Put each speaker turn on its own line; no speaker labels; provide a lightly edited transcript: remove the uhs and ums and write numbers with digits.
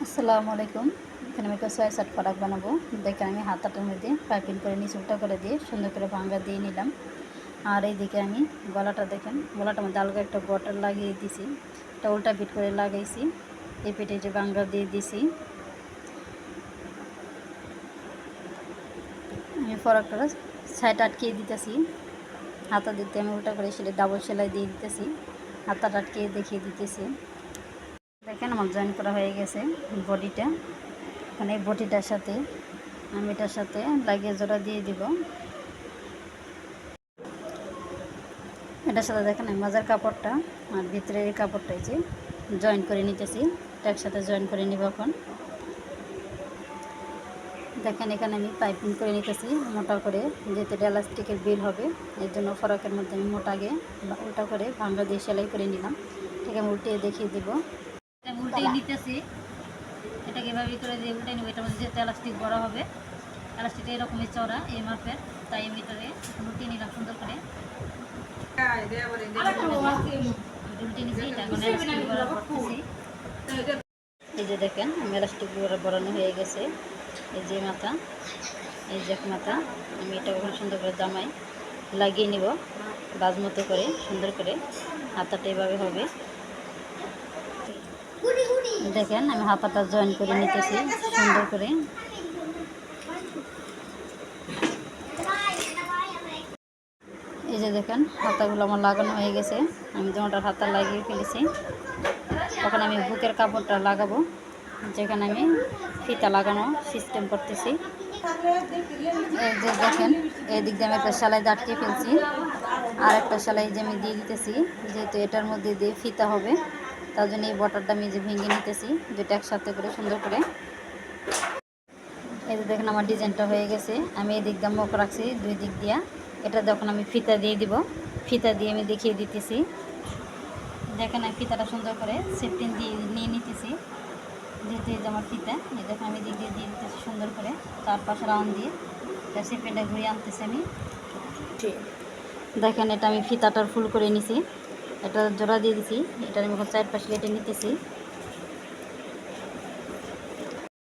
আসসালামু আলাইকুম। এখানে আমি একটা সয়া চাট ফরাক বানাবো। দেখেন আমি হাতাটার মধ্যে পাইপিং করে নিচে উল্টা করে দিয়ে সুন্দর করে ভাঙা দিয়ে নিলাম। আর এইদিকে আমি গলাটা দেখেন, গলাটার মধ্যে আলগা একটা বটল লাগিয়ে দিছি। এটা উল্টা পিট করে লাগাইছি। এই পিঠে যে ভাঙা দিয়ে দিছি। আমি ফরাকটা সাইড আটকিয়ে দিতেছি। হাতা দিতে আমি উল্টা করে সেটা ডাবল সেলাই দিয়ে দিতেছি। হাতাটা আটকিয়ে দেখিয়ে দিতেছি। দেখেন আমার জয়েন করা হয়ে গেছে বডিটা। এখন এই বডিটার সাথে আমি এটার সাথে লাগিয়ে জোড়া দিয়ে দিব। এটার সাথে দেখেন আমি মাজার কাপড়টা আর ভিতরের এই কাপড়টা যে জয়েন করে নিতেছি। এটা একসাথে জয়েন করে নিব। এখন দেখেন এখানে আমি পাইপিং করে নিতেছি মোটা করে, যেহেতু এটা এলাস্টিকের বিল হবে এর জন্য ফরাকের মধ্যে আমি মোটাকে উল্টা করে ভাঙ্গা দিয়ে সেলাই করে নিলাম। ঠিক আমি উল্টে দেখিয়ে দেব। উল্টে নিতেছি, এটাকে এভাবে করে দিয়ে উল্টে নেব। এটার মধ্যে যেহেতু এলাস্টিক বড় হবে, এলাস্টিকটা এরকমই চওড়া এই মাপের, তাই আমি এটাকে উল্টে নিলাম সুন্দর করে। এই যে দেখেন আমি এলাস্টিক বড়ানো হয়ে গেছে। এই যে মাথা, এই যে মাথা, আমি এটা ওখানে সুন্দর করে জামাই লাগিয়ে নিব বাজ মতো করে সুন্দর করে। হাতাটা এভাবে হবে। দেখেন আমি হাতাটা জয়েন করে নিতেছি সুন্দর করে। এই যে দেখেন হাতাগুলো আমার লাগানো হয়ে গেছে। আমি দোনোটার হাতা লাগিয়ে ফেলেছি। তখন আমি বুকের কাপড়টা লাগাবো, যেখানে আমি ফিতা লাগানো সিস্টেম করতেছি। এই যে দেখেন এই দিক দিয়ে আমি একটা সেলাই আটকে ফেলছি, আর একটা সেলাই যে আমি দিয়ে দিতেছি, যেহেতু এটার মধ্যে দিয়ে ফিতা হবে তার জন্য এই বটারটা আমি যে ভেঙে নিতেছি দুটো একসাথে করে সুন্দর করে। এই যে দেখেন আমার ডিজাইনটা হয়ে গেছে। আমি এই দিক দিয়ে মুখ রাখছি দুই দিক দিয়া। এটা যখন আমি ফিতা দিয়ে দিব, ফিতা দিয়ে আমি দেখিয়ে দিতেছি। দেখেন আমি ফিতাটা সুন্দর করে সেফটিন দিয়ে নিয়ে নিতেছি, যেহেতু এই যে আমার ফিতা। এই দেখেন আমি দিক দিয়ে দিতেছি সুন্দর করে চারপাশে রাউন্ড দিয়ে সেফটিনটা ঘুরিয়ে আনতেছি আমি। দেখেন এটা আমি ফিতাটার ফুল করে নিছি, এটা জোড়া দিয়ে দিছি। এটা আমি এখন চারপাশে কেটে নিতেছি।